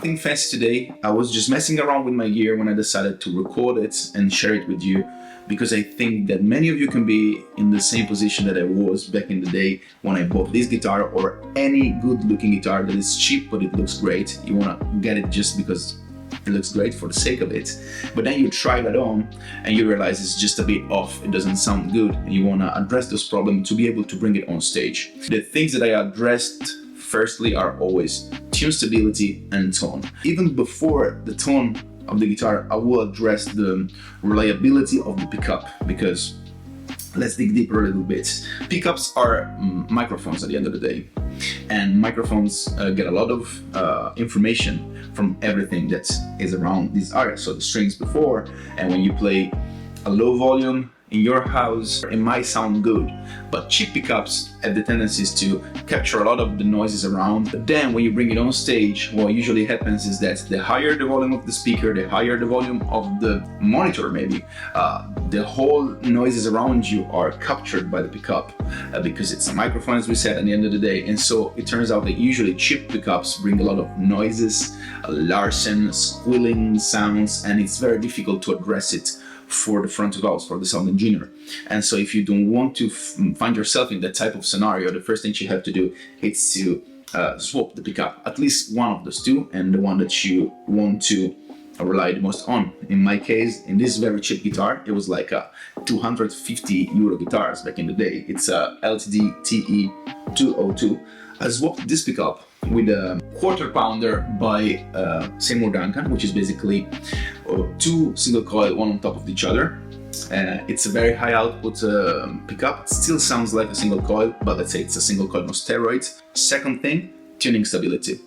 nothing fancy today. I was just messing around with my gear when I decided to record it and share it with you, because I think that many of you can be in the same position that I was back in the day when I bought this guitar, or any good looking guitar that is cheap but it looks great. You want to get it just because it looks great for the sake of it, but then you try that on and you realize it's just a bit off, it doesn't sound good, and you want to address those problems to be able to bring it on stage. The things that I addressed firstly are always tune stability and tone. Even before the tone of the guitar, I will address the reliability of the pickup, because let's dig deeper a little bit. Pickups are microphones at the end of the day, and microphones get a lot of information from everything that is around these areas. So the strings before, and when you play a low volume in your house, it might sound good, but cheap pickups have the tendencies to capture a lot of the noises around. But then when you bring it on stage, what usually happens is that the higher the volume of the speaker, the higher the volume of the monitor maybe, the whole noises around you are captured by the pickup, because it's a microphone, as we said, at the end of the day. And so it turns out that usually cheap pickups bring a lot of noises, larsen, squealing sounds, and it's very difficult to address it for the front of house, for the sound engineer. And so if you don't want to find yourself in that type of scenario, the first thing you have to do is to swap the pickup, at least one of those two, and the one that you want to rely the most on. In my case, in this very cheap guitar, it was like a 250 euro guitars back in the day. It's a LTD TE 202. I swapped this pickup with a quarter pounder by Seymour Duncan, which is basically two single coil, one on top of each other. It's a very high output pickup. It still sounds like a single coil, but let's say it's a single coil on steroids. Second thing, tuning stability.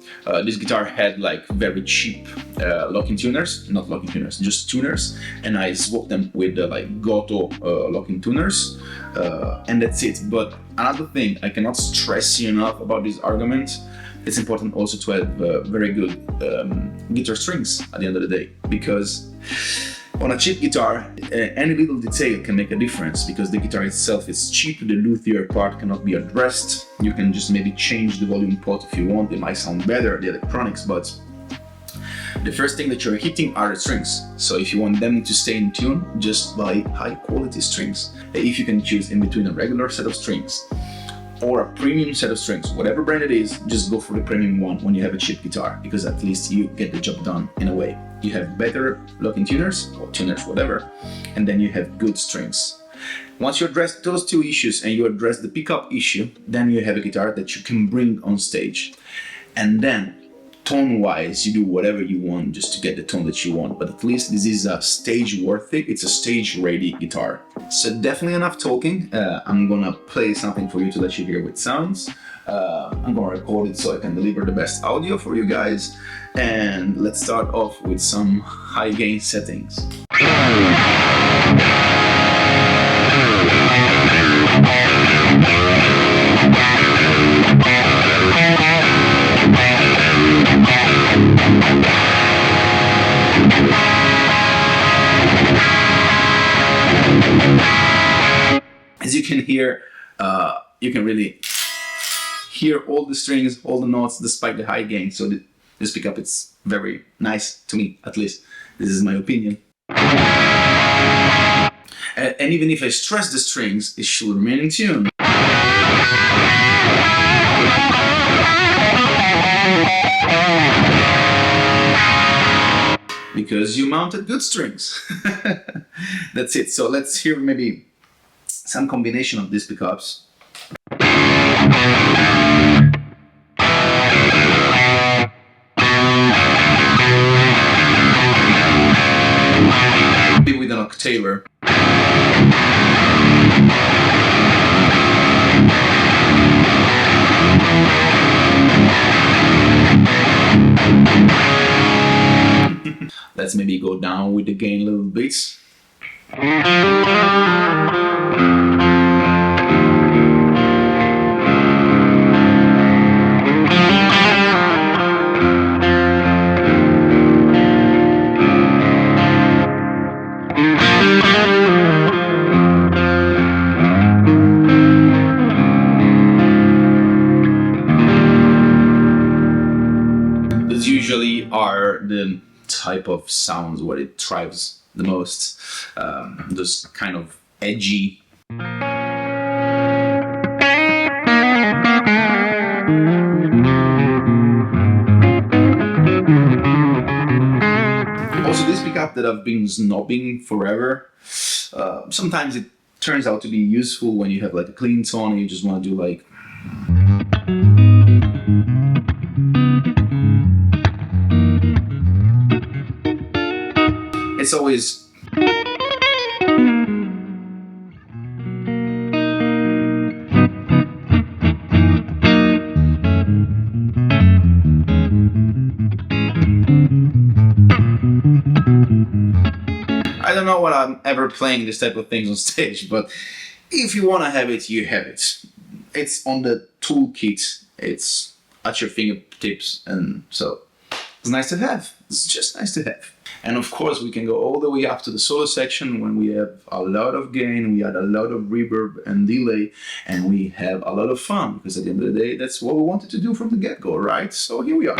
This guitar had like very cheap locking tuners, not locking tuners, just tuners, and I swapped them with like Goto locking tuners, and that's it. But another thing, I cannot stress you enough about this argument, it's important also to have very good guitar strings at the end of the day, because on a cheap guitar, any little detail can make a difference, because the guitar itself is cheap, the luthier part cannot be addressed. You can just maybe change the volume pot if you want, it might sound better, the electronics, but the first thing that you're hitting are the strings. So if you want them to stay in tune, just buy high quality strings. If you can choose in between a regular set of strings or a premium set of strings, whatever brand it is, just go for the premium one when you have a cheap guitar, because at least you get the job done in a way. You have better locking tuners, or tuners, whatever, and then you have good strings. Once you address those two issues and you address the pickup issue, then you have a guitar that you can bring on stage. And then, tone-wise, you do whatever you want just to get the tone that you want, but at least this is a stage worthy, it's a stage-ready guitar. So definitely enough talking. I'm gonna play something for you to let you hear with sounds. I'm gonna record it so I can deliver the best audio for you guys. And let's start off with some high gain settings. As you can hear, you can really hear all the strings, all the notes, despite the high gain. So this pickup is very nice to me, at least. This is my opinion. And even if I stress the strings, it should remain in tune. Because you mounted good strings. That's it. So let's hear maybe some combination of these pickups. Maybe with an octaver. Let's maybe go down with the gain a little bit. These usually are are the type of sounds where it thrives the most. Those kind of edgy. Also, this pickup that I've been snobbing forever, sometimes it turns out to be useful when you have like a clean tone and you just want to do like. It's always. I don't know what I'm ever playing this type of things on stage, but if you want to have it, you have it. It's on the toolkit, it's at your fingertips, and so it's nice to have. It's just nice to have. And of course, we can go all the way up to the solo section when we have a lot of gain, we add a lot of reverb and delay, and we have a lot of fun, because at the end of the day, that's what we wanted to do from the get-go, right? So here we are.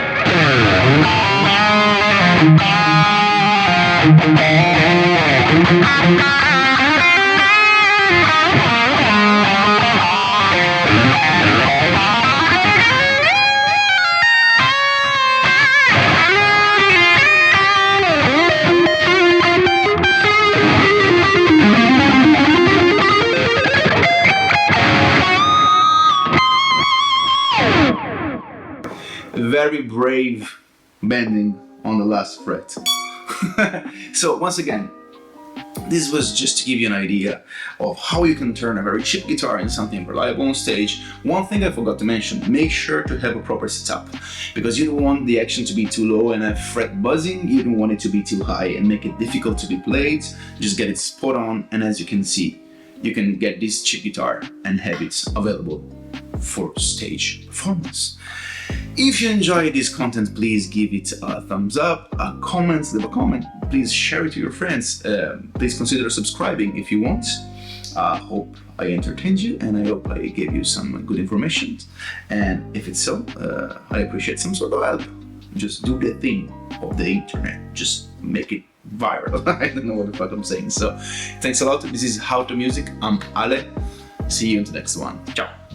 Very brave bending on the last fret. So once again, this was just to give you an idea of how you can turn a very cheap guitar into something reliable on stage. One thing I forgot to mention, make sure to have a proper setup, because you don't want the action to be too low and have fret buzzing, you don't want it to be too high and make it difficult to be played. Just get it spot on, and as you can see, you can get this cheap guitar and have it available for stage performance. If you enjoy this content, please give it a thumbs up, a comment, leave a comment, please share it to your friends, please consider subscribing if you want. I hope I entertained you, and I hope I gave you some good information, and if it's so, I appreciate some sort of help. Just do the thing of the internet, just make it viral. I don't know what the fuck I'm saying. So thanks a lot. This is How to Music. I'm Ale. See you in the next one. Ciao.